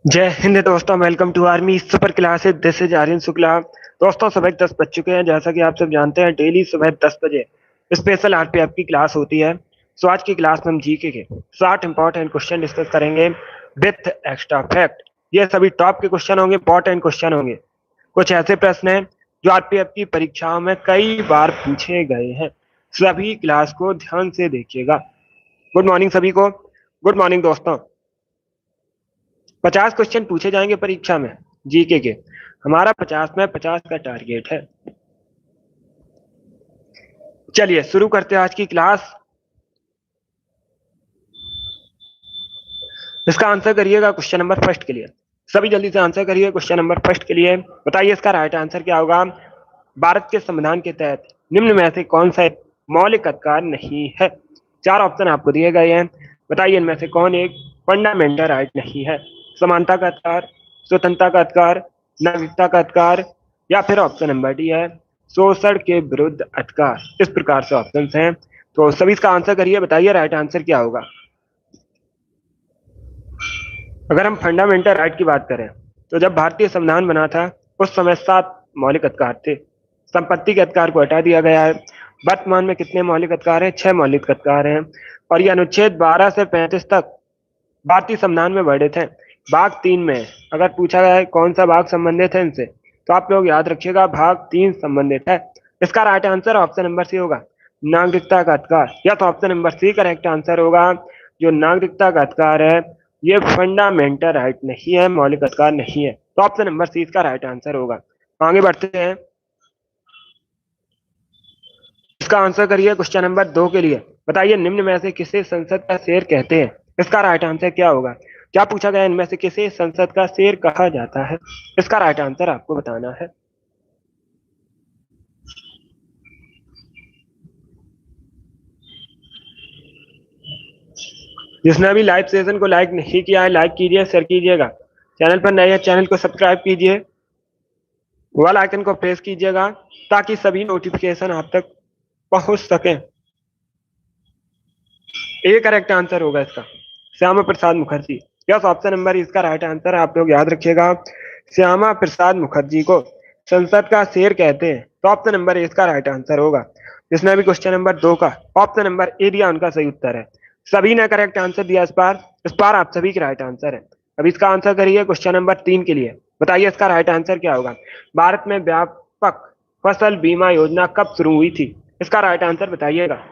जय हिंद दोस्तों। Welcome to army super classes. This is Aryan Shukla. दोस्तों सुबह 10 बज चुके हैं। जैसा कि आप सब जानते हैं डेली सुबह 10 बजे स्पेशल आरपीएफ की क्लास होती है। सो आज की क्लास में हम जीके के 60 इंपॉर्टेंट क्वेश्चन डिस्कस करेंगे विथ एक्स्ट्रा फैक्ट। ये सभी टॉप के क्वेश्चन होंगे, इंपॉर्टेंट क्वेश्चन होंगे। कुछ ऐसे प्रश्न हैं जो आरपीएफ की परीक्षाओं में कई बार पूछे गए हैं। सभी क्लास को ध्यान से देखिएगा। गुड मॉर्निंग सभी को। गुड मॉर्निंग दोस्तों। 50 क्वेश्चन पूछे जाएंगे परीक्षा में जीके के। हमारा 50 में 50 का टारगेट है। चलिए शुरू करते हैं आज की क्लास। इसका आंसर करिएगा क्वेश्चन नंबर फर्स्ट के लिए। सभी जल्दी से आंसर करिए क्वेश्चन नंबर फर्स्ट के लिए। बताइए इसका राइट आंसर क्या होगा। भारत के संविधान के तहत निम्न में से कौन सा मौलिक अधिकार नहीं है। चार ऑप्शन आपको दिए गए हैं। बताइए इनमें से कौन एक फंडामेंटल राइट नहीं है। समानता का अधिकार, स्वतंत्रता का अधिकार, नागरिकता का अधिकार, या फिर ऑप्शन नंबर डी है शोषण के विरुद्ध अधिकार। इस प्रकार से ऑप्शन हैं, तो सभी इसका आंसर करिए। बताइए राइट आंसर क्या होगा। अगर हम फंडामेंटल राइट की बात करें तो जब भारतीय संविधान बना था उस समय 7 मौलिक अधिकार थे। संपत्ति के अधिकार को हटा दिया गया है। वर्तमान में कितने मौलिक अधिकार हैं? 6 मौलिक अधिकार हैं। और ये अनुच्छेद 12 से 35 तक भारतीय संविधान में वर्णित है। भाग 3 में अगर पूछा गया है कौन सा भाग संबंधित है इनसे, तो आप लोग याद रखिएगा भाग 3 संबंधित है। इसका right answer option number C होगा, नागरिकता का अधिकार। या तो option number C correct answer होगा। जो नागरिकता का अधिकार है ये फंडामेंटल राइट नहीं है, मौलिक अधिकार नहीं है। तो ऑप्शन नंबर सी इसका राइट आंसर होगा। आगे बढ़ते हैं। इसका आंसर करिए क्वेश्चन नंबर 2 के लिए। बताइए निम्न में से किसे संसद का शेर कहते हैं। इसका राइट आंसर क्या होगा। क्या पूछा गया, इनमें से किसे संसद का शेर कहा जाता है। इसका राइट आंसर आपको बताना है। जिसने अभी लाइव सेशन को लाइक नहीं किया है लाइक कीजिए, शेयर कीजिएगा। चैनल पर नए हैं चैनल को सब्सक्राइब कीजिए, बेल आइकन को प्रेस कीजिएगा ताकि सभी नोटिफिकेशन आप तक पहुंच सके। ए करेक्ट आंसर होगा इसका, Shyama Prasad Mukherjee. Yes, option number इसका राइट आंसर है। आप लोग याद रखिएगा, श्यामा प्रसाद मुखर्जी को संसद का शेर कहते हैं। तो ऑप्शन नंबर इसका राइट आंसर होगा। जिसने भी क्वेश्चन नंबर 2 का ऑप्शन नंबर ए दिया उनका सही उत्तर है। सभी ने करेक्ट आंसर दिया इस बार आप सभी के राइट आंसर है। अब इसका आंसर करिए क्वेश्चन नंबर 3 के लिए। बताइए इसका राइट आंसर क्या होगा। भारत में व्यापक फसल बीमा योजना कब शुरू हुई थी। इसका राइट आंसर बताइएगा।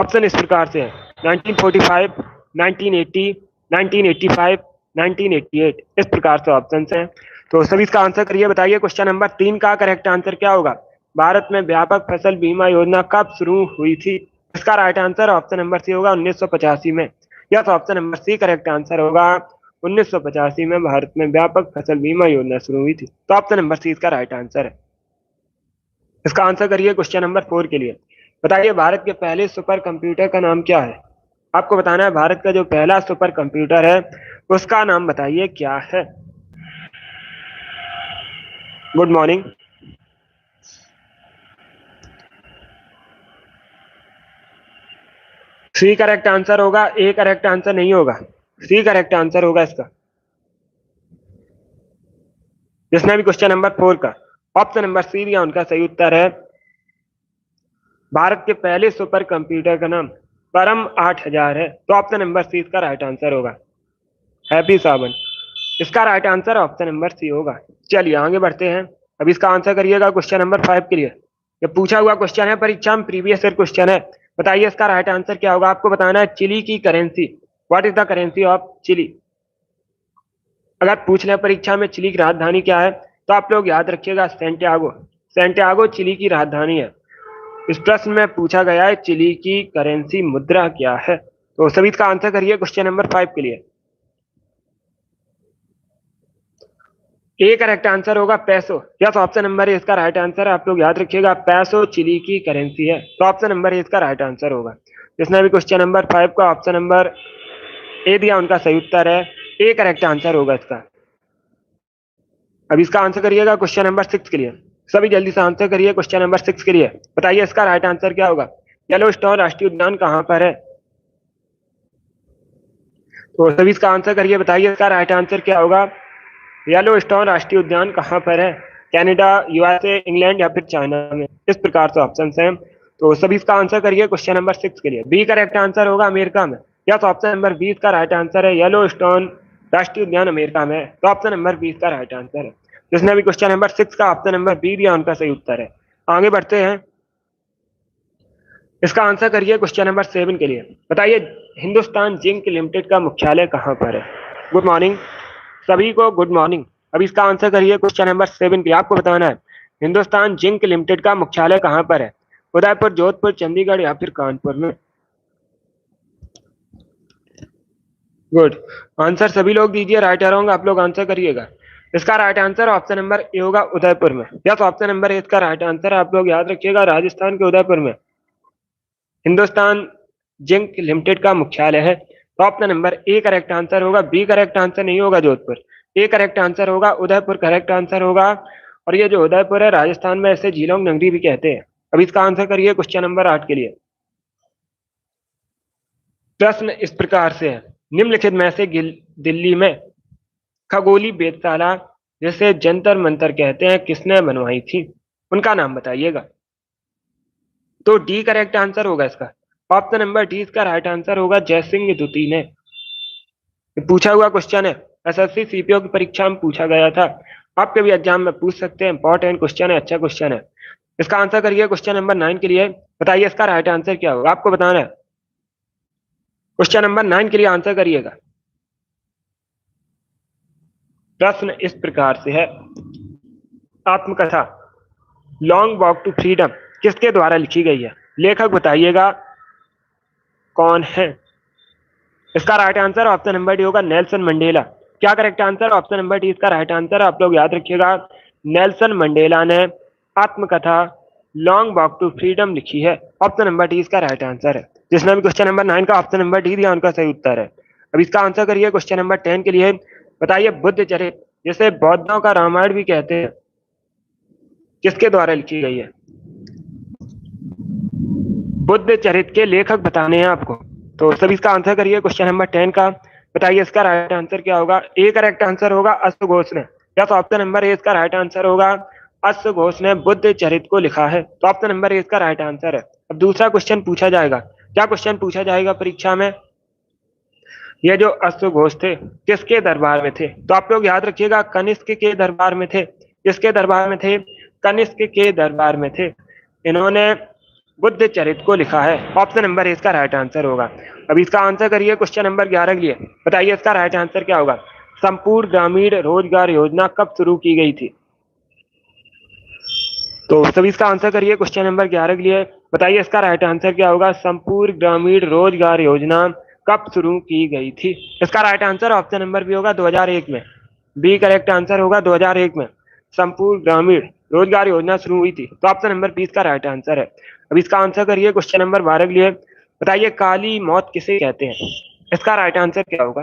ऑप्शन इस प्रकार से है 1945, 1980, 1985, 1988। इस प्रकार से ऑप्शन हैं। तो सभी इसका आंसर करिए। बताइए क्वेश्चन नंबर 3 का करेक्ट आंसर क्या होगा। भारत में व्यापक फसल बीमा योजना कब शुरू हुई थी। इसका right answer option number C होगा 1985 में। Yes, option number C correct answer होगा। 1985 में भारत में व्यापक फसल बीमा योजना शुरू हुई थी। तो ऑप्शन नंबर सी इसका राइट आंसर है। इसका आंसर करिए क्वेश्चन नंबर 4 के लिए। बताइए भारत के पहले सुपर कंप्यूटर का नाम क्या है। आपको बताना है भारत का जो पहला सुपर कंप्यूटर है उसका नाम बताइए क्या है। Good morning. C correct answer होगा, ए करेक्ट आंसर नहीं होगा। सी करेक्ट आंसर होगा इसका। जिसने भी क्वेश्चन नंबर 4 का ऑप्शन नंबर सी दिया उनका सही उत्तर है। भारत के पहले सुपर कंप्यूटर का नाम परम 8000 है। तो ऑप्शन नंबर सी इसका राइट आंसर होगा। हैप्पी सावन। इसका right answer option number C होगा। चलिए आगे बढ़ते हैं। अब इसका आंसर करिएगा क्वेश्चन नंबर 5 के लिए। ये पूछा हुआ क्वेश्चन है परीक्षा में, प्रीवियस ईयर क्वेश्चन है। बताइए इसका राइट आंसर क्या होगा। आपको बताना है चिली की करेंसी। What is the currency of Chile. अगर पूछ ले परीक्षा में चिली की राजधानी क्या है, तो आप लोग याद रखिएगा सेंटियागो। सेंटियागो चिली की राजधानी है। इस प्रश्न में पूछा गया है चिली की करेंसी मुद्रा क्या है। तो सभी इसका आंसर करिए क्वेश्चन नंबर 5 के लिए। ए करेक्ट आंसर होगा पैसो। यस, ऑप्शन नंबर ए इसका राइट आंसर है। आप लोग याद रखिएगा पैसो चिली की करेंसी है। तो ऑप्शन नंबर ए इसका राइट आंसर होगा। जिसने भी क्वेश्चन नंबर 5 का ऑप्शन नंबर ए दिया उनका सही उत्तर है। ए करेक्ट आंसर होगा इसका। अब इसका आंसर करिएगा क्वेश्चन नंबर 6 के लिए। सभी जल्दी से आंसर करिए क्वेश्चन नंबर 6 के लिए। बताइए इसका राइट आंसर क्या होगा। येलो स्टोन राष्ट्रीय उद्यान कहां पर है। तो सभी इसका आंसर करिए, बताइए इसका राइट आंसर क्या होगा। येलोस्टोन राष्ट्रीय उद्यान कहाँ पर है? कनाडा, यूएसए, इंग्लैंड या फिर चाइना में? इस प्रकार से ऑप्शन हैं। तो सभी इसका आंसर करिए क्वेश्चन नंबर 6 के लिए। बी करेक्ट आंसर होगा अमेरिका में। यस, ऑप्शन नंबर 20 का राइट आंसर है येलोस्टोन राष्ट्रीय उद्यान अमेरिका में है। तो ऑप्शन नंबर 20 का राइट आंसर है। जिसने भी क्वेश्चन नंबर 6 का ऑप्शन नंबर बी दिया उनका सही उत्तर है। आगे बढ़ते हैं, इसका आंसर करिए क्वेश्चन नंबर 7 के लिए। बताइए हिंदुस्तान जिंक लिमिटेड का मुख्यालय कहाँ पर है? गुड मॉर्निंग सभी को, गुड मॉर्निंग। अब इसका आंसर करिए क्वेश्चन नंबर 7 पे। आपको बताना है हिंदुस्तान जिंक लिमिटेड का मुख्यालय कहाँ पर है? उदयपुर, जोधपुर, चंडीगढ़ या फिर कानपुर में? गुड आंसर सभी लोग दीजिए, राइट या रॉन्ग आप लोग आंसर करिएगा। इसका right answer option number A होगा, उदयपुर में। यस, ऑप्शन नंबर ए इसका राइट आंसर है। आप लोग याद रखिएगा, राजस्थान के उदयपुर में हिंदुस्तान जिंक लिमिटेड का मुख्यालय है। तो option number A correct answer होगा। बी करेक्ट आंसर नहीं होगा जोधपुर। ए करेक्ट आंसर होगा, उदयपुर करेक्ट आंसर होगा। और ये जो उदयपुर है राजस्थान में इसे झीलोंग नगरी भी कहते हैं। अब इसका आंसर करिए क्वेश्चन नंबर 8 के लिए। प्रश्न इस प्रकार से है, निम्नलिखित में से दिल्ली में खगोलीय वेधशाला जिसे जंतर मंतर कहते हैं किसने बनवाई थी? उनका नाम बताइएगा। तो डी करेक्ट आंसर होगा इसका। ऑप्शन नंबर डी इसका राइट आंसर होगा, जयसिंह द्वितीय ने। पूछा हुआ क्वेश्चन है, एसएससी सीपीओ की परीक्षा में पूछा गया था, आपके भी एग्जाम में पूछ सकते हैं। इंपॉर्टेंट क्वेश्चन है, अच्छा क्वेश्चन है। इसका आंसर करिए क्वेश्चन नंबर 9 के लिए। बताइए इसका राइट आंसर क्या होगा, आपको बताना है। क्वेश्चन नंबर 9 के लिए आंसर करिएगा। प्रश्न इस प्रकार से है, आत्मकथा लॉन्ग वॉक टू फ्रीडम किसके द्वारा लिखी गई है? लेखक बताइएगा कौन है। इसका right answer option number D होगा, नेल्सन मंडेला। क्या correct answer? Option number D इसका राइट आंसर। आप लोग याद रखिएगा, नेल्सन मंडेला ने आत्मकथा लॉन्ग वॉक टू फ्रीडम लिखी है। ऑप्शन नंबर डी इसका राइट आंसर है। जिसने भी क्वेश्चन नंबर 9 का ऑप्शन नंबर डी दिया उनका सही उत्तर है। अब इसका आंसर करिए क्वेश्चन नंबर 10 के लिए। बताइए बुद्ध चरित जिसे बौद्धों का रामायण भी कहते हैं किसके द्वारा लिखी गई है? बुद्ध चरित के लेखक बताने हैं आपको। तो सभी इसका आंसर करिए क्वेश्चन नंबर 10 का। बताइए इसका राइट आंसर क्या होगा। ए करेक्ट आंसर होगा, अश्वघोष ने। या तो ऑप्शन नंबर ए इसका राइट आंसर होगा, अश्वघोष ने बुद्ध चरित को लिखा है। तो ऑप्शन नंबर ए इसका राइट आंसर है। अब दूसरा क्वेश्चन पूछा जाएगा। क्या क्वेश्चन पूछा जाएगा परीक्षा में? ये जो अश्वघोष थे किसके दरबार में थे? तो आप लोग याद रखिएगा, कनिष्क के दरबार में थे। किसके दरबार में थे? कनिष्क के दरबार में थे। इन्होंने बुद्ध चरित को लिखा है। ऑप्शन नंबर ए इसका राइट आंसर होगा। अब इसका आंसर करिए क्वेश्चन नंबर 11 के लिए। बताइए इसका राइट आंसर क्या होगा। संपूर्ण ग्रामीण रोजगार योजना कब शुरू की गई थी? तो सभी इसका आंसर करिए क्वेश्चन नंबर 11 के लिए। बताइए इसका राइट आंसर क्या होगा। संपूर्ण ग्रामीण रोजगार योजना कब शुरू की गई थी? इसका right answer option number B होगा, 2001 में। बी करेक्ट आंसर होगा, 2001 में संपूर्ण ग्रामीण रोजगार योजना शुरू हुई थी। तो ऑप्शन नंबर 20 का राइट आंसर है। अब इसका आंसर करिए क्वेश्चन नंबर 12 के लिए। बताइए काली मौत किसे कहते हैं? इसका राइट आंसर क्या होगा।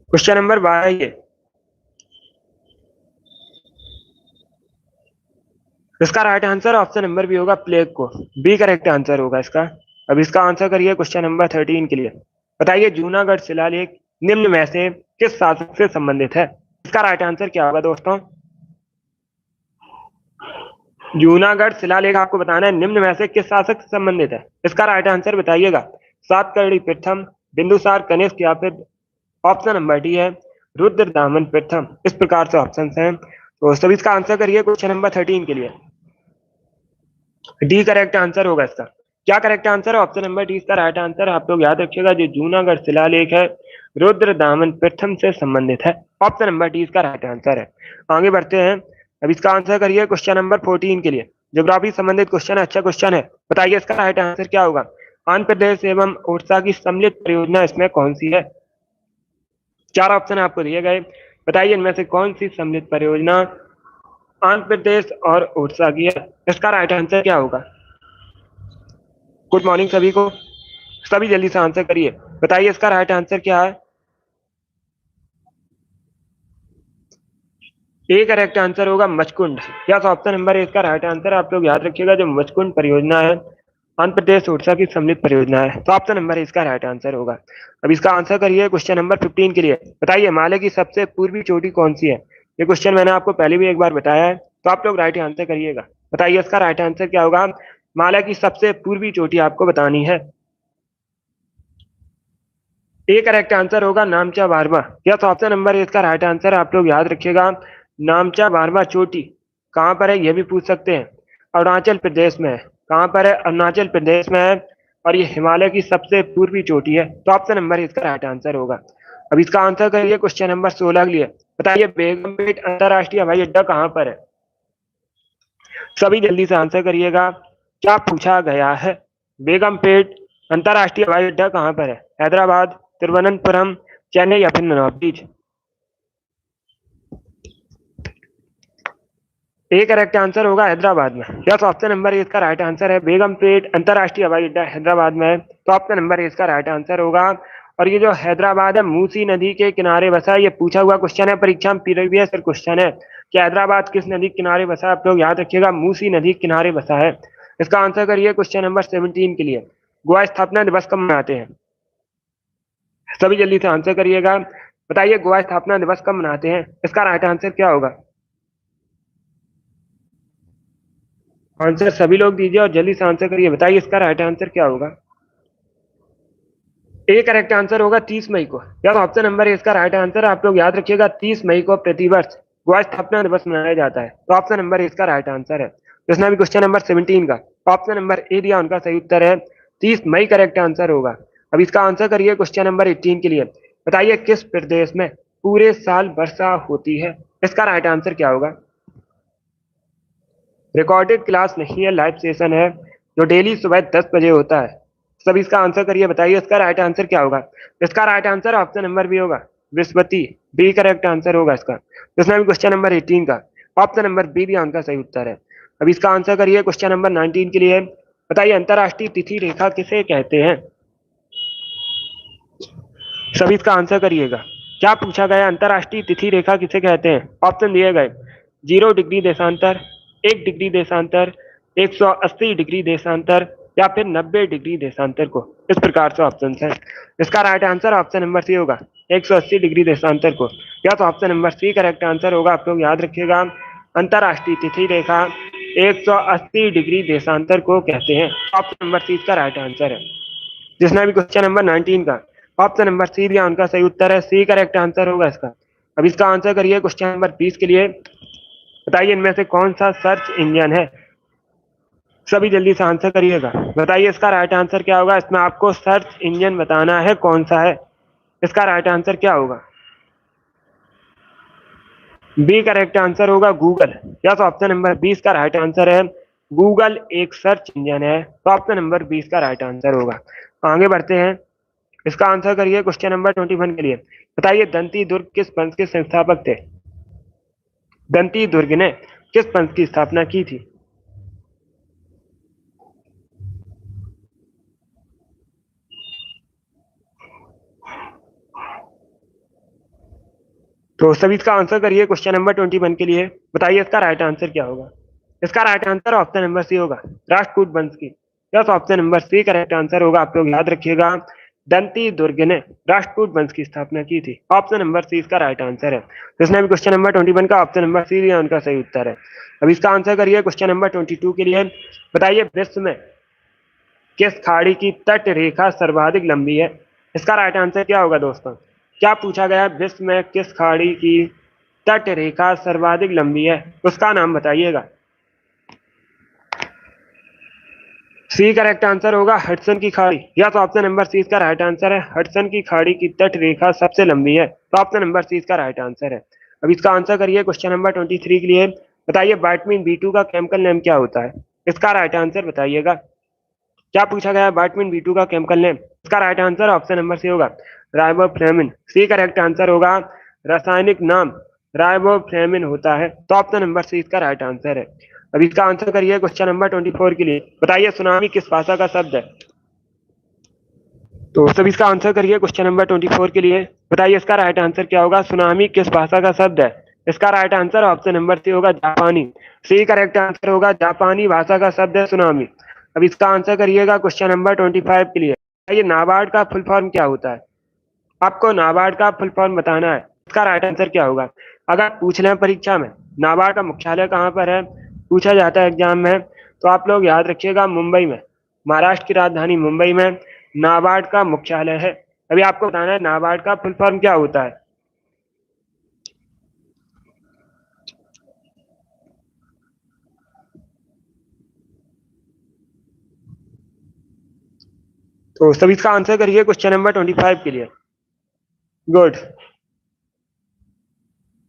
क्वेश्चन नंबर 12 ये। इसका right answer option number B होगा, प्लेग को। बी करेक्ट आंसर होगा इसका। अब इसका आंसर करिए क्वेश्चन नंबर 13 के लिए। बताइए जूनागढ़ शिलालेख निम्न में से किस शासक से संबंधित है? इसका राइट आंसर क्या होगा दोस्तों। जूनागढ़ शिलालेख आपको बताना है निम्न में से किस शासक से संबंधित है। इसका राइट आंसर बताइएगा। सातकर्णी प्रथम, बिंदुसार कनिष्क या फिर ऑप्शन नंबर डी है रुद्रदामन प्रथम। इस प्रकार से ऑप्शन हैं। तो सभी इसका आंसर करिए क्वेश्चन नंबर 13 के लिए। डी करेक्ट आंसर होगा इसका। क्या करेक्ट आंसर है? ऑप्शन नंबर डी इसका राइट आंसर। आप लोग याद रखिएगा, जो जूनागढ़ शिलालेख है रुद्रदामन प्रथम से संबंधित है। ऑप्शन नंबर डी इसका राइट आंसर है। आगे बढ़ते हैं। अब इसका आंसर करिए क्वेश्चन नंबर 14 के लिए। ज्योग्राफी संबंधित क्वेश्चन है, अच्छा क्वेश्चन है। बताइए इसका राइट आंसर क्या होगा। आंध्र प्रदेश एवं उड़ीसा की सम्मिलित परियोजना इसमें कौन सी है? 4 ऑप्शन आपको दिए गए। बताइए इनमें से कौन सी सम्मिलित परियोजना आंध्र प्रदेश और उड़ीसा की है? इसका राइट आंसर क्या होगा। गुड मॉर्निंग सभी को, सभी जल्दी से आंसर करिए। बताइए इसका राइट आंसर क्या है। ए करेक्ट आंसर होगा, मचकुंड। या तो ऑप्शन नंबर ए इसका राइट आंसर। आप लोग याद रखिएगा, जो मचकुंड परियोजना है आंध्र प्रदेश उड़ीसा की सम्मिलित परियोजना है। तो ऑप्शन नंबर इसका राइट आंसर होगा। अब इसका आंसर करिए क्वेश्चन नंबर 15 के लिए। बताइए हिमालय की सबसे पूर्वी चोटी कौन सी है? ये क्वेश्चन मैंने आपको पहले भी एक बार बताया है, तो आप लोग राइट आंसर करिएगा। बताइए इसका राइट आंसर क्या होगा? हिमालय की सबसे पूर्वी चोटी आपको बतानी है। ए करेक्ट आंसर होगा नामचा बारवा। यस, ऑप्शन नंबर इसका राइट आंसर आप लोग याद रखिएगा। नामचा बारवा चोटी कहाँ पर है ये भी पूछ सकते हैं। अरुणाचल प्रदेश में है। कहाँ पर है? अरुणाचल प्रदेश में है। और ये हिमालय की सबसे पूर्वी चोटी है। तो ऑप्शन नंबर इसका राइट आंसर होगा। अब इसका आंसर करिए क्वेश्चन नंबर 16 के लिए। बताइए बेगमपेट अंतरराष्ट्रीय हवाई अड्डा कहाँ पर है? सभी जल्दी से आंसर करिएगा। क्या पूछा गया है? बेगमपेट अंतरराष्ट्रीय हवाई अड्डा कहाँ पर है? हैदराबाद, तिरुवनंतपुरम, चेन्नई या फिर north beach? A correct answer होगा हैदराबाद में। यस, ऑप्शन नंबर इसका राइट आंसर है। बेगमपेट अंतरराष्ट्रीय हवाई अड्डा हैदराबाद में। तो ऑप्शन नंबर इसका राइट आंसर होगा। और ये जो हैदराबाद है मूसी नदी के किनारे बसा है। ये पूछा हुआ क्वेश्चन है, परीक्षा में प्रीवियस क्वेश्चन है कि हैदराबाद किस नदी के किनारे बसा है। आप लोग याद रखिएगा, मूसी नदी के किनारे बसा है। इसका आंसर करिए क्वेश्चन नंबर 17 के लिए। गोवा स्थापना दिवस कब मनाते हैं? सभी जल्दी से आंसर करिएगा। बताइए गोवा स्थापना दिवस कब मनाते हैं? इसका राइट आंसर क्या होगा? आंसर सभी लोग दीजिए और जल्दी से आंसर करिए। बताइए इसका राइट आंसर क्या होगा? ए करेक्ट आंसर होगा 30 मई को। यार ऑप्शन नंबर इसका राइट आंसर आप लोग याद रखिएगा। 30 मई को प्रतिवर्ष गोवा स्थापना दिवस मनाया जाता है। तो ऑप्शन नंबर इसका राइट आंसर है। जिसने भी क्वेश्चन नंबर 17 का ऑप्शन नंबर ए दिया उनका सही उत्तर है 30 मई करेक्ट आंसर होगा। अब इसका आंसर करिए क्वेश्चन नंबर 18 के लिए। बताइए किस प्रदेश में पूरे साल वर्षा होती है? इसका राइट आंसर क्या होगा? रिकॉर्डेड क्लास नहीं है, लाइव सेशन है जो डेली सुबह 10 बजे होता है। सब इसका आंसर करिए। बताइए इसका राइट आंसर क्या होगा? इसका right answer option number B होगा, बृहस्पति। बी करेक्ट आंसर होगा इसका। इसमें भी क्वेश्चन नंबर 18 का ऑप्शन नंबर बी भी उनका सही उत्तर है। अब इसका आंसर करिए क्वेश्चन नंबर 19 के लिए। बताइए अंतरराष्ट्रीय तिथि रेखा किसे कहते हैं? सभी इसका आंसर करिएगा। क्या पूछा गया? अंतरराष्ट्रीय तिथि रेखा किसे कहते हैं? ऑप्शन दिए गए 0 डिग्री देशांतर, 1 डिग्री देशांतर, 180 डिग्री देशांतर या फिर 90 डिग्री देशांतर को। इस प्रकार से ऑप्शन है। इसका right answer option number C होगा 180 डिग्री देशांतर को। या तो option number C correct answer होगा। आप लोग याद रखिएगा अंतरराष्ट्रीय तिथि रेखा 180 डिग्री देशांतर को कहते हैं। ऑप्शन नंबर सी इसका राइट आंसर है। जिसने भी क्वेश्चन नंबर 19 का ऑप्शन नंबर सी दिया उनका सही उत्तर है। सी करेक्ट आंसर होगा इसका। अब इसका आंसर करिए क्वेश्चन नंबर 20 के लिए। बताइए इनमें से कौन सा सर्च इंजन है? सभी जल्दी से आंसर करिएगा। बताइए इसका राइट आंसर क्या होगा? इसमें आपको सर्च इंजन बताना है कौन सा है। इसका राइट आंसर क्या होगा? बी करेक्ट आंसर होगा गूगल। यस, ऑप्शन नंबर 20 का राइट आंसर है। गूगल एक सर्च इंजन है। तो ऑप्शन नंबर 20 का राइट आंसर होगा। आगे बढ़ते हैं। इसका आंसर करिए क्वेश्चन नंबर 21 के लिए। बताइए दंती दुर्ग किस पंथ के संस्थापक थे? दंती दुर्ग ने किस पंथ की स्थापना की थी? तो सभी इसका आंसर करिए क्वेश्चन नंबर 21 के लिए। बताइए इसका राइट आंसर क्या होगा? इसका right answer option number C होगा, राष्ट्रकूट वंश की। Yes, option number C correct answer होगा। आप लोग याद रखिएगा दंती दुर्ग ने राष्ट्रकूट वंश की स्थापना की थी। ऑप्शन नंबर सी इसका राइट आंसर है। जिसने भी क्वेश्चन नंबर 21 का ऑप्शन नंबर सी दिया उनका सही उत्तर है। अब इसका आंसर करिए क्वेश्चन नंबर 22 के लिए। बताइए विश्व में किस खाड़ी की तट रेखा सर्वाधिक लंबी है? इसका राइट आंसर क्या होगा दोस्तों? क्या पूछा गया? विश्व में किस खाड़ी की तट रेखा सर्वाधिक लंबी है? उसका नाम बताइएगा। सी करेक्ट आंसर होगा हडसन की खाड़ी। या तो ऑप्शन नंबर सी इसका राइट आंसर है। हडसन की खाड़ी की तट रेखा सबसे लंबी है। तो ऑप्शन नंबर सी इसका राइट आंसर है। अब इसका आंसर करिए क्वेश्चन नंबर 23 के लिए। बताइए विटामिन बी2 का केमिकल नेम क्या होता है? इसका राइट आंसर बताइएगा। क्या पूछा गया? विटामिन बी2 का केमिकल नेम। इसका right answer option number C होगा राइबोफ्लेविन। सी करेक्ट आंसर होगा। रासायनिक नाम राइबोफ्लेविन होता है। तो ऑप्शन नंबर सी इसका राइट आंसर है। अब इसका आंसर करिए क्वेश्चन नंबर 24 के लिए। बताइए सुनामी किस भाषा का शब्द है? तो सब इसका आंसर करिए क्वेश्चन नंबर 24 के लिए। बताइए इसका राइट आंसर क्या होगा? सुनामी किस भाषा का शब्द है? इसका right answer option number C होगा जापानी। सी करेक्ट आंसर होगा। जापानी भाषा का शब्द है सुनामी। अब इसका आंसर करिएगा क्वेश्चन नंबर 25 के लिए। ये नाबार्ड का फुल फॉर्म क्या होता है? आपको नाबार्ड का फुल फॉर्म बताना है। इसका राइट आंसर क्या होगा? अगर पूछ लें परीक्षा में नाबार्ड का मुख्यालय कहाँ पर है, पूछा जाता है एग्जाम में, तो आप लोग याद रखिएगा मुंबई में, महाराष्ट्र की राजधानी मुंबई में नाबार्ड का मुख्यालय है। अभी आपको बताना है नाबार्ड का फुल फॉर्म क्या होता है। तो सभी इसका आंसर करिए क्वेश्चन नंबर 25 के लिए। गुड।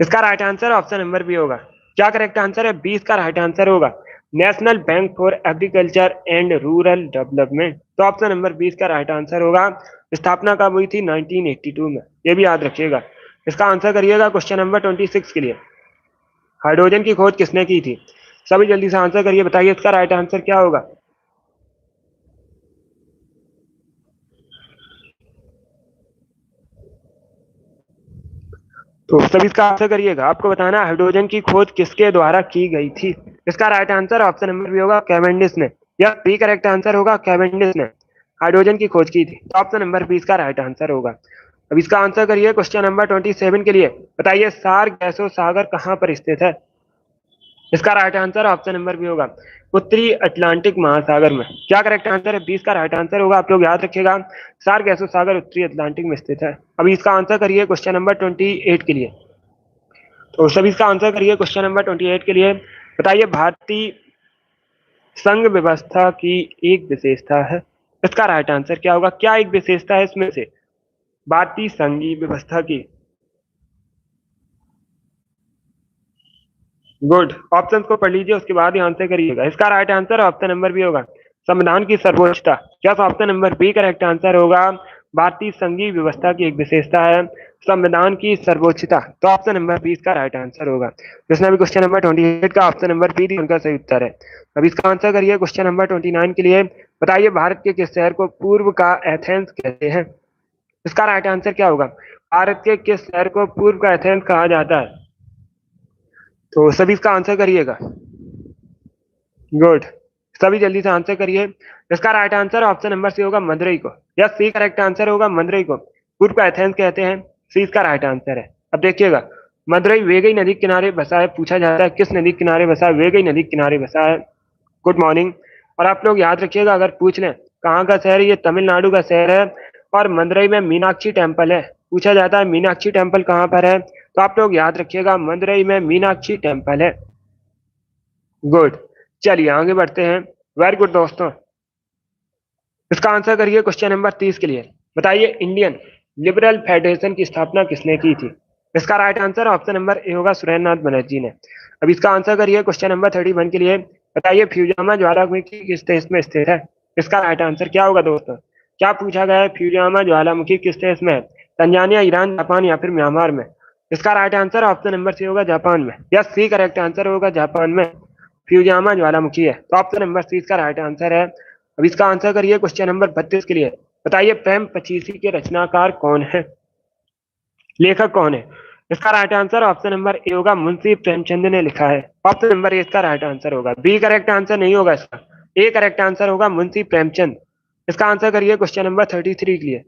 इसका right answer option number B होगा। क्या करेक्ट आंसर है? 20 का राइट आंसर होगा national bank for agriculture and rural development. तो ऑप्शन नंबर 20 का राइट आंसर होगा। स्थापना कब हुई थी? 1982 में। ये भी याद रखिएगा। इसका आंसर करिएगा क्वेश्चन नंबर 26 के लिए। हाइड्रोजन की खोज किसने की थी? सभी जल्दी से आंसर करिए, बताइए इसका राइट आंसर क्या होगा। तो सभी इसका आंसर करिएगा। आपको बताना है हाइड्रोजन की खोज किसके द्वारा की गई थी। इसका right answer option number B होगा, कैवेंडिश ने। या बी करेक्ट आंसर होगा, कैवेंडिश ने हाइड्रोजन की खोज की थी। तो ऑप्शन नंबर बी इसका राइट आंसर होगा। अब इसका आंसर करिए क्वेश्चन नंबर 27 के लिए। बताइए सार गैसों सागर कहाँ पर स्थित है? इसका right answer option number B होगा, उत्तरी अटलांटिक महासागर में। क्या करेक्ट आंसर है? 20 का राइट आंसर होगा। आप लोग याद रखिएगा सार गैसों सागर उत्तरी अटलांटिक में स्थित है। अभी इसका आंसर करिए क्वेश्चन नंबर 28 के लिए। तो सभी इसका आंसर करिए क्वेश्चन नंबर 28 के लिए। बताइए भारतीय संघ व्यवस्था की एक विशेषता है। इसका राइट आंसर क्या होगा? क्या एक विशेषता है इसमें से भारतीय संघीय व्यवस्था की? गुड। ऑप्शन को पढ़ लीजिए, उसके बाद ही आंसर करिएगा। इसका right answer option number B होगा, संविधान की सर्वोच्चता। क्या option number B correct answer होगा? भारतीय संघीय व्यवस्था की एक विशेषता है संविधान की सर्वोच्चता। तो ऑप्शन नंबर बी इसका राइट आंसर होगा। जिसने भी क्वेश्चन नंबर 28 का ऑप्शन नंबर बी दी उनका सही उत्तर है। अब इसका आंसर करिए क्वेश्चन नंबर 29 के लिए। बताइए भारत के किस शहर को पूर्व का एथेंस कहते हैं? इसका राइट आंसर क्या होगा? भारत के किस शहर को पूर्व का एथेंस कहा जाता है? तो सभी इसका आंसर करिएगा। गुड। सभी जल्दी से आंसर करिए। इसका right answer option number C होगा, मदुरई को। या सी करेक्ट आंसर होगा, मदुरई को पूर्व का एथेंस कहते हैं। सी इसका राइट आंसर है। अब देखिएगा मदुरई वेगई नदी के किनारे बसा है। पूछा जाता है किस नदी के किनारे बसा है? वेगई नदी के किनारे बसा है। Good morning. और आप लोग याद रखिएगा, अगर पूछ लें कहाँ का शहर है, ये तमिलनाडु का शहर है। और मदुरई में मीनाक्षी टेम्पल है। पूछा जाता है मीनाक्षी टेम्पल कहाँ पर है, तो आप लोग याद रखिएगा मदुरई में मीनाक्षी टेम्पल है। गुड। चलिए आगे बढ़ते हैं। वेरी गुड दोस्तों। इसका आंसर करिए क्वेश्चन नंबर 30 के लिए। बताइए इंडियन लिबरल फेडरेशन की स्थापना किसने की थी? इसका right answer option number A होगा, सुरेंद्रनाथ बनर्जी ने। अब इसका आंसर करिए क्वेश्चन नंबर 31 के लिए। बताइए फ्यूजामा ज्वालामुखी किस देश में स्थित है? इसका राइट आंसर क्या होगा दोस्तों? क्या पूछा गया है? फ्यूजामा ज्वालामुखी किस देश में है? तंजानिया, ईरान, जापान या फिर म्यांमार में? इसका right answer option number C होगा, जापान में। या सी करेक्ट आंसर होगा, जापान में फ्यूजामा ज्वालामुखी है। तो ऑप्शन नंबर सी इसका राइट आंसर है। अब इसका आंसर करिए क्वेश्चन नंबर 32 के लिए। बताइए प्रेम पचीसी के रचनाकार कौन है? लेखक कौन है? इसका right answer option number A होगा, मुंशी प्रेमचंद ने लिखा है। ऑप्शन नंबर ए इसका राइट आंसर होगा। बी करेक्ट आंसर नहीं होगा इसका। ए करेक्ट आंसर होगा, मुंशी प्रेमचंद। इसका आंसर करिए क्वेश्चन नंबर 33 के लिए।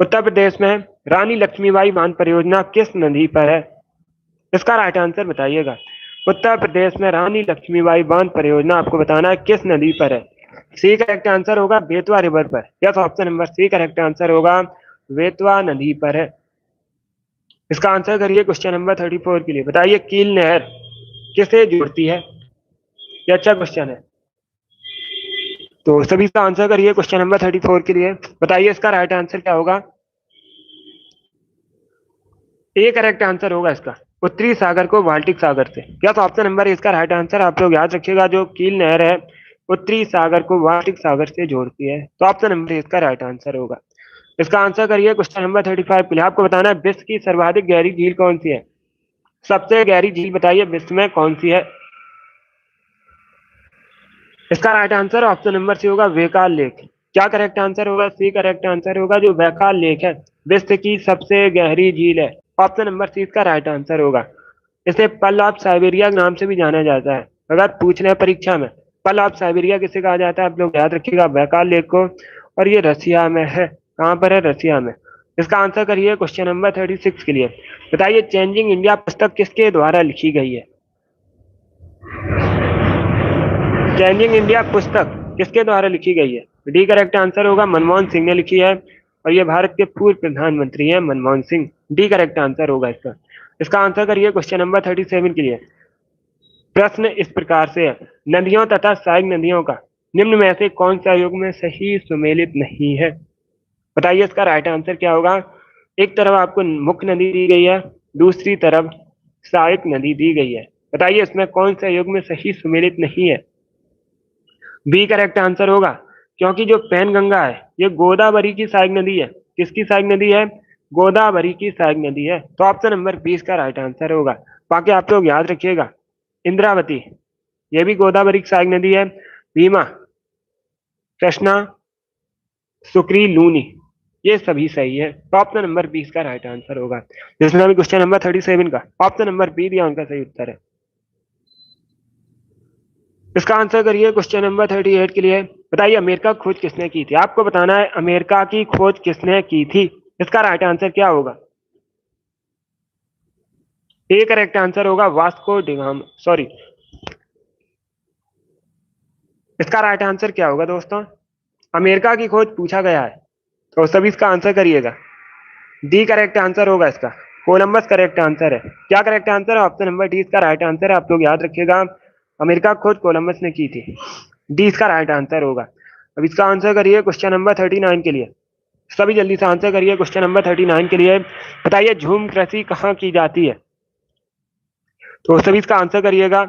उत्तर प्रदेश में रानी लक्ष्मीबाई बांध परियोजना किस नदी पर है? इसका राइट आंसर बताइएगा। उत्तर प्रदेश में रानी लक्ष्मीबाई बांध परियोजना आपको बताना है किस नदी पर है? सी करेक्ट आंसर होगा, बेतवा रिवर पर। यस, option number C correct answer होगा, बेतवा नदी पर है। इसका आंसर करिए क्वेश्चन नंबर 34 के लिए। बताइए कील नहर किसे जोड़ती है? ये अच्छा क्वेश्चन है। तो सभी इसका आंसर करिए क्वेश्चन नंबर 34 के लिए। बताइए इसका राइट आंसर क्या होगा? ए करेक्ट आंसर होगा इसका, उत्तरी सागर को बाल्टिक सागर से। या तो ऑप्शन नंबर इसका राइट आंसर। आप लोग याद रखिएगा जो कील नहर है उत्तरी सागर को बाल्टिक सागर से जोड़ती है। तो ऑप्शन नंबर इसका राइट आंसर होगा। इसका आंसर करिए क्वेश्चन नंबर 35 के लिए। आपको बताना है विश्व की सर्वाधिक गहरी झील कौन सी है? सबसे गहरी झील बताइए विश्व में कौन सी है? इसका right answer option number C होगा, वेकाल लेक। क्या करेक्ट आंसर होगा? सी करेक्ट आंसर होगा, जो वेकाल लेक है विश्व की सबसे गहरी झील है। ऑप्शन नंबर सी इसका राइट आंसर होगा। इसे पर्ल ऑफ साइबेरिया नाम से भी जाना जाता है। अगर पूछ रहे परीक्षा में पल ऑफ साइबेरिया किसे कहा जाता है, आप लोग याद रखिएगा, बैकाल लेक को। और ये रसिया में है। कहाँ पर है, रसिया में। इसका आंसर करिए क्वेश्चन नंबर 36 के लिए। बताइए चेंजिंग इंडिया पुस्तक किसके द्वारा लिखी गई है। चेंजिंग इंडिया पुस्तक किसके द्वारा लिखी गई है। डी करेक्ट आंसर होगा, मनमोहन सिंह ने लिखी है। और ये भारत के पूर्व प्रधानमंत्री हैं Manmohan Singh. D correct answer होगा इसका। इसका आंसर करिए क्वेश्चन नंबर 37 के लिए। प्रश्न इस प्रकार से है, नदियों तथा सहायक नदियों का निम्न में से कौन सा योग में सही सुमेलित नहीं है। बताइए इसका राइट आंसर क्या होगा। एक तरफ आपको मुख्य नदी दी गई है, दूसरी तरफ सहायक नदी दी गई है। बताइए इसमें कौन सा योग में सही सुमेलित नहीं है। बी करेक्ट आंसर होगा, क्योंकि जो पैनगंगा है ये गोदावरी की सहायक नदी है। किसकी सहायक नदी है, गोदावरी की सहायक नदी है। तो ऑप्शन नंबर 20 का राइट आंसर होगा। बाकी आप लोग याद रखिएगा, इंद्रावती ये भी गोदावरी की सहायक नदी है। भीमा, कृष्णा, सुक्री, लूनी ये सभी सही है। तो ऑप्शन नंबर 20 का राइट आंसर होगा। जिसमें अभी क्वेश्चन नंबर 37 का ऑप्शन नंबर बी दिया उनका सही उत्तर है। इसका आंसर करिए क्वेश्चन नंबर 38 के लिए। बताइए अमेरिका खोज किसने की थी। आपको बताना है अमेरिका की खोज किसने की थी। इसका राइट आंसर क्या होगा। ए करेक्ट आंसर होगा, वास्को डिगामा, सॉरी। इसका राइट आंसर क्या होगा दोस्तों, अमेरिका की खोज पूछा गया है तो सभी इसका आंसर करिएगा। डी करेक्ट आंसर होगा इसका, कोलंबस करेक्ट आंसर है। क्या करेक्ट आंसर है, ऑप्शन नंबर डी इसका राइट आंसर है। आप लोग याद रखिएगा, अमेरिका खोज कोलंबस ने की थी। डी इसका राइट आंसर होगा। अब इसका आंसर करिए क्वेश्चन नंबर 39 के लिए। सभी जल्दी से आंसर करिए क्वेश्चन नंबर 39 के लिए। बताइए झूम कृषि कहाँ की जाती है। तो सभी इसका आंसर करिएगा।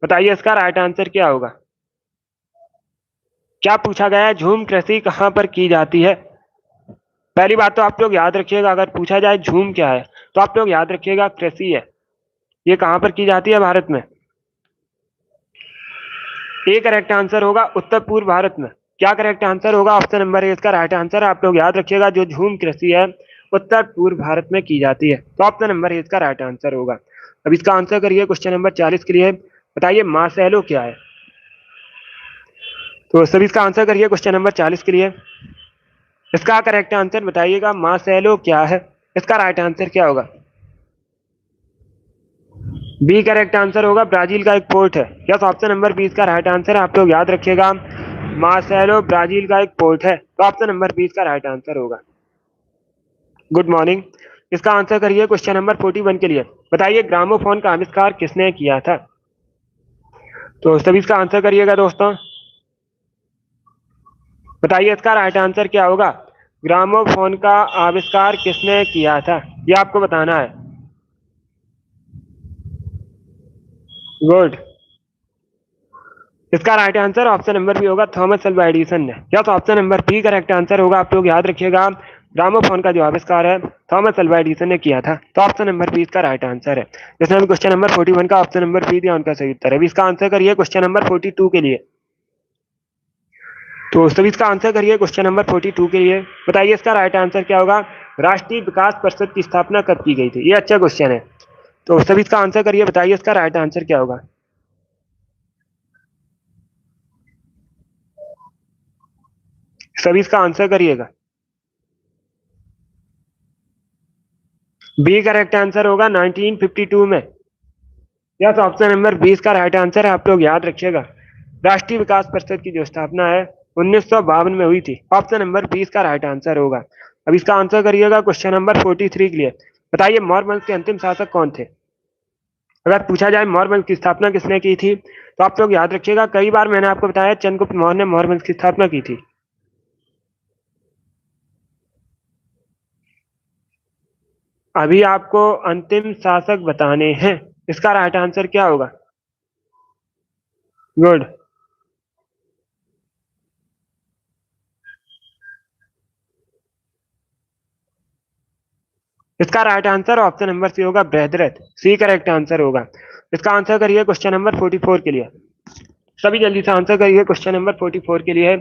बताइए इसका राइट आंसर क्या होगा। क्या पूछा गया है, झूम कृषि कहाँ पर की जाती है। पहली बात तो आप लोग याद रखिएगा, अगर पूछा जाए झूम क्या है तो आप लोग याद रखिएगा कृषि है। ये कहां पर की जाती है, भारत में। ए करेक्ट आंसर होगा, उत्तर पूर्व भारत में। क्या करेक्ट आंसर होगा, ऑप्शन नंबर ए इसका राइट आंसर है। आप लोग याद रखिएगा, जो झूम कृषि है उत्तर पूर्व भारत में की जाती है। तो ऑप्शन नंबर ए इसका राइट आंसर होगा। अब इसका आंसर करिए क्वेश्चन नंबर 40 के लिए। बताइए मार्सेलो क्या है। तो सभी इसका आंसर करिए क्वेश्चन नंबर 40 के लिए। इसका करेक्ट आंसर बताइएगा, मार्सेलो क्या है। इसका राइट आंसर क्या होगा। बी करेक्ट आंसर होगा, ब्राजील का एक पोर्ट है। यस, ऑप्शन नंबर 20 का राइट आंसर है। आप लोग याद रखिएगा, मार्सेलो ब्राजील का एक पोर्ट है। तो ऑप्शन नंबर 20 का राइट आंसर होगा। Good morning. इसका आंसर करिए क्वेश्चन नंबर 41 के लिए। बताइए ग्रामोफोन का आविष्कार किसने किया था। तो सभी इसका आंसर करिएगा दोस्तों। बताइए इसका राइट आंसर क्या होगा। ग्रामोफोन का आविष्कार किसने किया था, ये आपको बताना है। गुड। इसका right answer option number B होगा, थॉमस अल्वा एडिसन ने। या तो option number B correct answer होगा। आप लोग याद रखिएगा, ग्रामोफोन का जो आविष्कार है थॉमस अल्वा एडिसन ने किया था। तो ऑप्शन नंबर बी इसका राइट आंसर है। जिसमें क्वेश्चन नंबर 41 का ऑप्शन नंबर बी दिया उनका सही उत्तर है। इसका आंसर करिए क्वेश्चन नंबर 42 के लिए। तो सभी इसका आंसर करिए क्वेश्चन नंबर 42 के लिए। बताइए इसका राइट आंसर क्या होगा। राष्ट्रीय विकास परिषद की स्थापना कब की गई थी। ये अच्छा क्वेश्चन है। तो सभी इसका आंसर करिए। बताइए इसका राइट आंसर क्या होगा। सभी इसका आंसर करिएगा। बी करेक्ट आंसर होगा 1952 में। यस, ऑप्शन नंबर 20 का राइट आंसर है। आप लोग याद रखिएगा, राष्ट्रीय विकास परिषद की जो स्थापना है 1952 में हुई थी। ऑप्शन नंबर 20 का राइट आंसर होगा। अब इसका आंसर करिएगा क्वेश्चन नंबर 43 के लिए। बताइए मौर्य वंश के अंतिम शासक कौन थे। अगर पूछा जाए मौर्य वंश की स्थापना किसने की थी तो आप लोग याद रखिएगा, कई बार मैंने आपको बताया चंद्रगुप्त मौर्य ने मौर्य वंश की स्थापना की थी। अभी आपको अंतिम शासक बताने हैं। इसका राइट आंसर क्या होगा। गुड। इसका right answer option number C होगा, बृहद्रथ। सी करेक्ट आंसर होगा। इसका आंसर करिए क्वेश्चन नंबर 44 के लिए। सभी जल्दी से आंसर करिए क्वेश्चन नंबर 44 के लिए।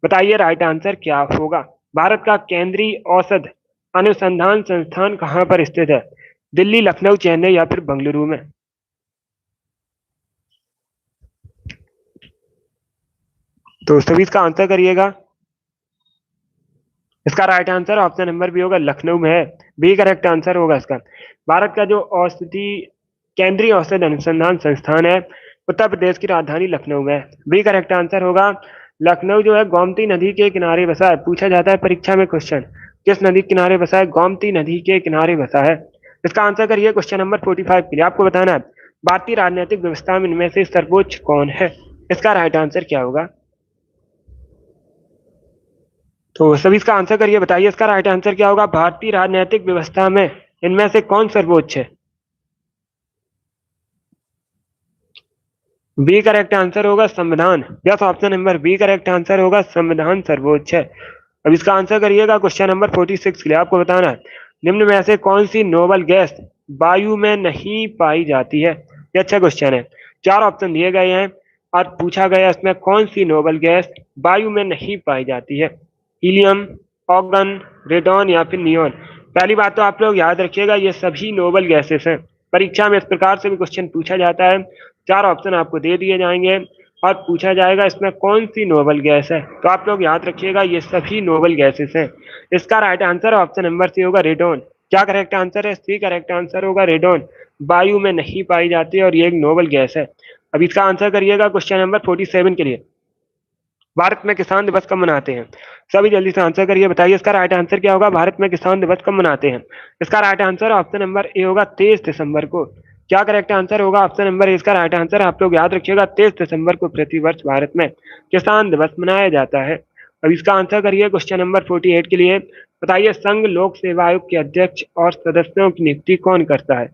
बताइए राइट आंसर क्या होगा। भारत का केंद्रीय औषध अनुसंधान संस्थान कहां पर स्थित है। दिल्ली, लखनऊ, चेन्नई या फिर बंगलुरु में। तो सभी इसका आंसर करिएगा। इसका right answer option number B होगा, लखनऊ में है। बी करेक्ट आंसर होगा इसका। भारत का जो औषधि केंद्रीय औषध अनुसंधान संस्थान है उत्तर प्रदेश की राजधानी लखनऊ में है। बी करेक्ट आंसर होगा। लखनऊ जो है गोमती नदी के किनारे बसा है। पूछा जाता है परीक्षा में क्वेश्चन, किस नदी के किनारे बसा है? गोमती नदी के किनारे बसा है। इसका आंसर करिए क्वेश्चन नंबर 45 के लिए। आपको बताना है भारतीय राजनीतिक व्यवस्था में इनमें से सर्वोच्च कौन है? इसका राइट आंसर क्या होगा? तो सभी इसका आंसर करिए, बताइए इसका राइट आंसर क्या होगा? भारतीय राजनीतिक व्यवस्था में इनमें से कौन सर्वोच्च है? बी करेक्ट आंसर होगा संविधान। Yes, option number B correct answer होगा, संविधान सर्वोच्च है। अब इसका आंसर करिएगा क्वेश्चन नंबर 46 के लिए। आपको बताना है निम्न में से कौन सी नोबल गैस वायु में नहीं पाई जाती है? ये अच्छा क्वेश्चन है। चार ऑप्शन दिए गए हैं और पूछा गया इसमें कौन सी नोबल गैस वायु में नहीं पाई जाती है? हीलियम, ऑर्गन, रेडॉन या फिर नियोन। पहली बात तो आप लोग याद रखिएगा ये सभी नोबल गैसेस हैं। परीक्षा में इस प्रकार से भी क्वेश्चन पूछा जाता है। चार ऑप्शन आपको दे दिए जाएंगे और पूछा जाएगा इसमें कौन सी नोबल गैस है, तो आप लोग याद रखिएगा ये सभी नोबल गैसेस हैं। इसका right answer option number C होगा, रेडॉन। क्या करेक्ट आंसर है? सी करेक्ट आंसर होगा, रेडॉन वायु में नहीं पाई जाती और ये एक नोबल गैस है। अब इसका आंसर करिएगा क्वेश्चन नंबर 47 के लिए। भारत में किसान दिवस कब मनाते हैं? सभी जल्दी से आंसर करिए, बताइए इसका राइट आंसर क्या होगा? भारत में किसान दिवस कब मनाते हैं? इसका right answer option number A होगा, 23 दिसंबर को। क्या करेक्ट आंसर होगा? ऑप्शन नंबर ए इसका राइट आंसर। आप लोग याद रखिएगा 23 दिसंबर को प्रतिवर्ष भारत में किसान दिवस मनाया जाता है। अब इसका आंसर करिए क्वेश्चन नंबर 48 के लिए। बताइए संघ लोक सेवा आयोग के अध्यक्ष और सदस्यों की नियुक्ति कौन करता है?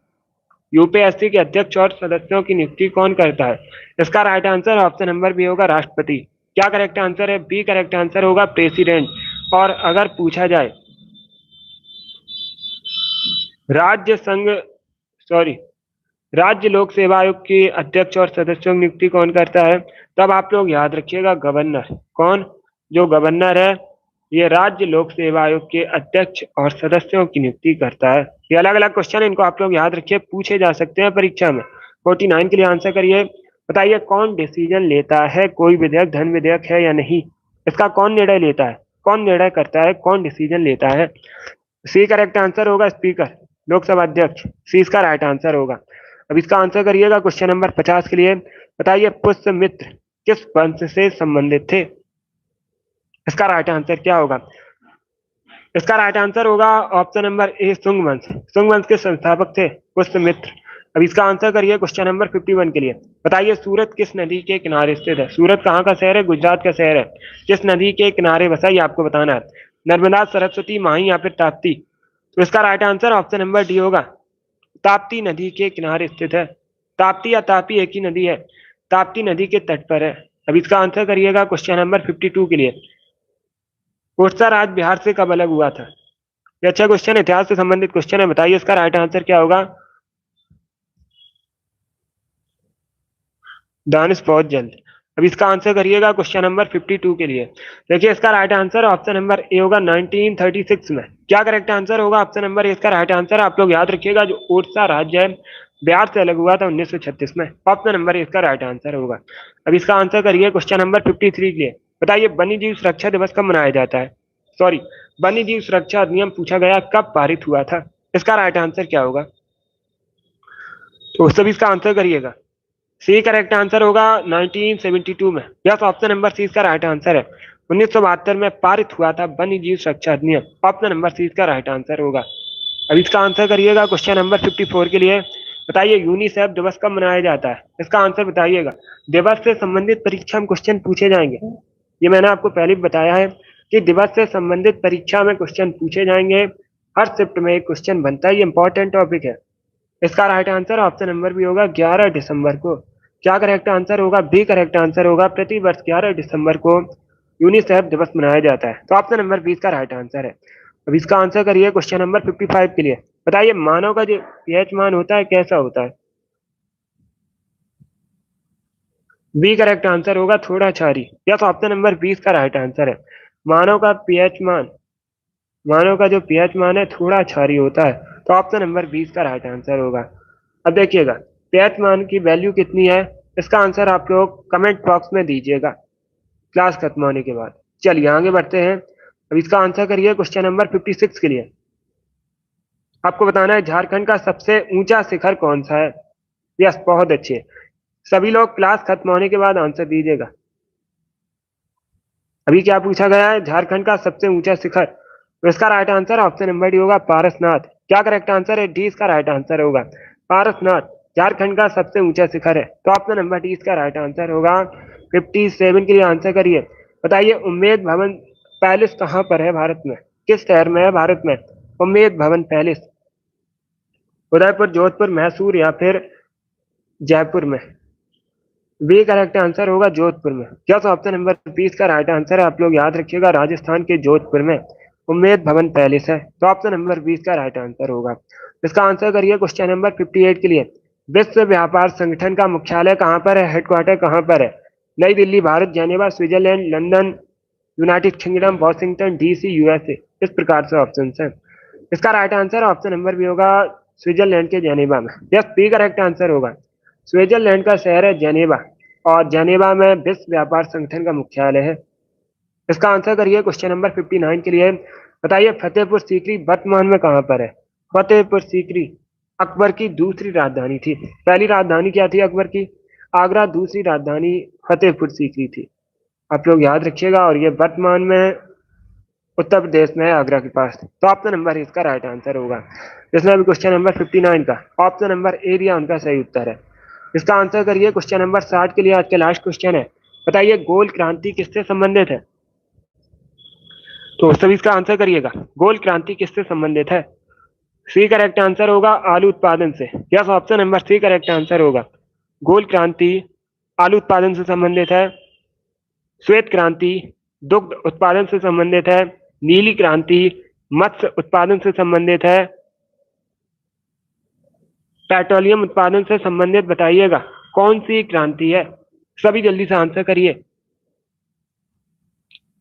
यूपीएससी के अध्यक्ष और सदस्यों की नियुक्ति कौन करता है? इसका right answer option number B होगा, राष्ट्रपति। क्या करेक्ट आंसर है? बी करेक्ट आंसर होगा, प्रेसिडेंट। और अगर पूछा जाए राज्य संघ सॉरी राज्य लोक सेवा आयोग के अध्यक्ष और सदस्यों की नियुक्ति कौन करता है, तब आप लोग याद रखिएगा गवर्नर। कौन? जो गवर्नर है ये राज्य लोक सेवा आयोग के अध्यक्ष और सदस्यों की नियुक्ति करता है। ये अलग अलग क्वेश्चन है, इनको आप लोग याद रखिए, पूछे जा सकते हैं परीक्षा में। 49 के लिए आंसर करिए। बताइए कौन डिसीजन लेता है कोई विधेयक धन विधेयक है या नहीं? इसका कौन निर्णय लेता है? कौन निर्णय करता है? कौन डिसीजन लेता है? सी करेक्ट आंसर होगा, स्पीकर, लोकसभा अध्यक्ष। सी इसका राइट आंसर होगा। अब इसका आंसर करिएगा क्वेश्चन नंबर 50 के लिए। बताइए पुष्यमित्र किस वंश से संबंधित थे? इसका राइट आंसर क्या होगा? इसका राइट आंसर होगा ऑप्शन नंबर ए, सुंग वंश। सुंग वंश के संस्थापक थे पुष्यमित्र। अब इसका आंसर करिए क्वेश्चन नंबर 51 के लिए। बताइए सूरत किस नदी के किनारे स्थित है? सूरत कहाँ का शहर है? गुजरात का शहर है। किस नदी के किनारे बसा ये आपको बताना है। नर्मदा, सरस्वती, माही या फिर ताप्ती? तो इसका right answer option number D होगा, ताप्ती नदी के किनारे स्थित है। ताप्ती या तापी एक ही नदी है, ताप्ती नदी के तट पर है। अब इसका आंसर करिएगा क्वेश्चन नंबर 52 के लिए। कोर्सा राज्य बिहार से कब अलग हुआ था? ये अच्छा क्वेश्चन है, इतिहास से संबंधित क्वेश्चन है। बताइए इसका राइट आंसर क्या होगा? दानिश बहुत जल्द। अब इसका आंसर करिएगा क्वेश्चन नंबर 52 के लिए। देखिए इसका right answer option number A होगा, 1936 में। क्या करेक्ट आंसर होगा? ऑप्शन नंबर ए इसका राइट आंसर। आप लोग याद रखिएगा जो ओडिशा राज्य है बिहार से अलग हुआ था 1936 में। ऑप्शन नंबर ए इसका राइट आंसर होगा। अब इसका आंसर करिए क्वेश्चन नंबर 53 के लिए। बताइए वन्य जीव सुरक्षा दिवस कब मनाया जाता है? सॉरी, वन्य जीव सुरक्षा अधिनियम पूछा गया कब पारित हुआ था? इसका राइट आंसर क्या होगा? तो सभी इसका आंसर करिएगा। सी करेक्ट आंसर होगा 1972 में। यस, ऑप्शन नंबर सी इसका राइट आंसर है। 1972 में पारित हुआ था वन्य जीव सुरक्षा अधिनियम। ऑप्शन नंबर सी इसका राइट आंसर होगा। अब इसका आंसर करिएगा क्वेश्चन नंबर 54 के लिए। बताइए यूनिसेफ दिवस कब मनाया जाता है? इसका आंसर बताइएगा। दिवस से संबंधित परीक्षा में क्वेश्चन पूछे जाएंगे, ये मैंने आपको पहले भी बताया है कि दिवस से संबंधित परीक्षा में क्वेश्चन पूछे जाएंगे। हर शिफ्ट में एक क्वेश्चन बनता है, ये इंपॉर्टेंट टॉपिक है। इसका राइट आंसर ऑप्शन नंबर भी होगा, 11 दिसंबर को। क्या करेक्ट आंसर होगा? बी करेक्ट आंसर होगा, प्रतिवर्ष 11 दिसंबर को यूनिसेफ दिवस मनाया जाता है। तो ऑप्शन नंबर 20 का राइट आंसर है। अब इसका आंसर करिए क्वेश्चन नंबर 55 के लिए। बताइए मानव का जो पीएच मान होता है कैसा होता है? बी करेक्ट आंसर होगा, थोड़ा क्षारीय। यस, ऑप्शन नंबर 20 का राइट आंसर है। मानव का पीएच मान मानव का जो पीएच मान है थोड़ा क्षारीय होता है। तो ऑप्शन नंबर 20 का राइट आंसर होगा। अब देखिएगा पीएच मान की वैल्यू कितनी है, इसका आंसर आप लोग कमेंट बॉक्स में दीजिएगा। क्लास खत्म होने के बाद। चलिए आगे बढ़ते हैं। अब इसका आंसर करिए क्वेश्चन नंबर 56 के लिए। आपको बताना है झारखंड का सबसे ऊंचा शिखर कौन सा है। यस, बहुत अच्छे। सभी लोग क्लास खत्म होने के बाद आंसर दीजिएगा। अभी क्या पूछा गया है, झारखंड का सबसे ऊंचा शिखर। तो इसका right answer option number D होगा, पारसनाथ। क्या करेक्ट आंसर है? डी इसका राइट आंसर होगा। पारसनाथ झारखंड का सबसे ऊंचा शिखर है, तो ऑप्शन नंबर डी इसका राइट आंसर होगा। 57 के लिए आंसर करिए। बताइए उम्मेद भवन पैलेस कहाँ पर है भारत में, किस शहर में है भारत में उम्मेद भवन पैलेस? उदयपुर, जोधपुर, मैसूर या फिर जयपुर में? बी करेक्ट आंसर होगा जोधपुर में। क्या तो ऑप्शन नंबर 20 का राइट आंसर है। आप लोग याद रखिएगा, राजस्थान के जोधपुर में उम्मेद भवन पैलेस है, तो ऑप्शन नंबर 20 का राइट आंसर होगा। इसका आंसर करिए क्वेश्चन नंबर 58 के लिए। विश्व व्यापार संगठन का मुख्यालय कहाँ पर है, हेडक्वार्टर कहाँ पर है? नई Delhi, Bharat, Geneva, Switzerland, London, United kingdom, Washington DC, USA. इस प्रकार से ऑप्शन है। इसका राइट आंसर ऑप्शन नंबर भी होगा स्विट्जरलैंड के जेनेवा में। यस, बी करेक्ट आंसर होगा। स्विट्जरलैंड का शहर है जेनेवा, और जेनेवा में विश्व व्यापार संगठन का मुख्यालय है। इसका आंसर करिए क्वेश्चन नंबर 59 के लिए। बताइए फतेहपुर सीकरी वर्तमान में कहाँ पर है? फतेहपुर सीकरी अकबर की दूसरी राजधानी थी। पहली राजधानी क्या थी अकबर की? आगरा। दूसरी राजधानी फतेहपुर सीकरी थी। आप लोग याद रखिएगा, और ये वर्तमान में उत्तर प्रदेश में है, आगरा के पास। तो ऑप्शन नंबर इसका राइट आंसर होगा। इसमें अभी क्वेश्चन नंबर 59 का ऑप्शन नंबर ए दिया उनका सही उत्तर है। इसका आंसर करिए क्वेश्चन नंबर 60 के लिए। आज का लास्ट क्वेश्चन है। बताइए गोल क्रांति किससे संबंधित है? तो सभी इसका आंसर करिएगा। गोल क्रांति किससे संबंधित है? सी करेक्ट आंसर होगा आलू उत्पादन से। Yes, option number C correct answer होगा। गोल क्रांति आलू उत्पादन से संबंधित है। श्वेत क्रांति दुग्ध उत्पादन से संबंधित है। नीली क्रांति मत्स्य उत्पादन से संबंधित है। पेट्रोलियम उत्पादन से संबंधित बताइएगा कौन सी क्रांति है? सभी जल्दी से आंसर करिए।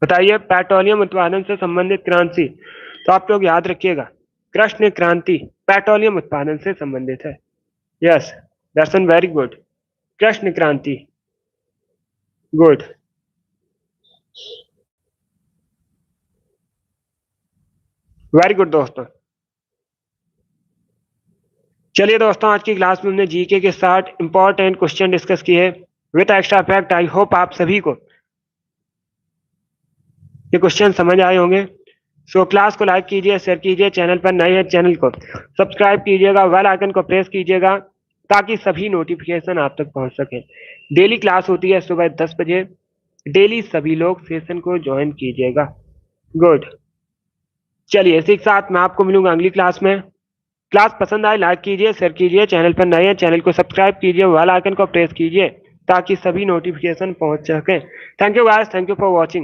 बताइए पेट्रोलियम उत्पादन से संबंधित क्रांति। तो आप लोग याद रखिएगा, कृष्ण क्रांति पेट्रोलियम उत्पादन से संबंधित है। यस, दर्शन वेरी गुड। कृष्ण क्रांति, गुड। वेरी गुड दोस्तों। चलिए दोस्तों, आज की क्लास में हमने जीके के 60 इंपॉर्टेंट क्वेश्चन डिस्कस किए with extra fact. I hope आप सभी को ये क्वेश्चन समझ आए होंगे। सो क्लास को लाइक कीजिए, शेयर कीजिए, चैनल पर नए हैं चैनल को सब्सक्राइब कीजिएगा, बेल आइकन को प्रेस कीजिएगा ताकि सभी नोटिफिकेशन आप तक पहुंच सके। डेली क्लास होती है सुबह 10 बजे। डेली सभी लोग सेशन को ज्वाइन कीजिएगा। गुड। चलिए इसी के साथ मैं आपको मिलूंगा अगली क्लास में। क्लास पसंद आए लाइक कीजिए, शेयर कीजिए, चैनल पर नए हैं चैनल को सब्सक्राइब कीजिए, बेल आइकन को प्रेस कीजिए ताकि सभी नोटिफिकेशन पहुंच सके। Thank you guys, thank you for watching.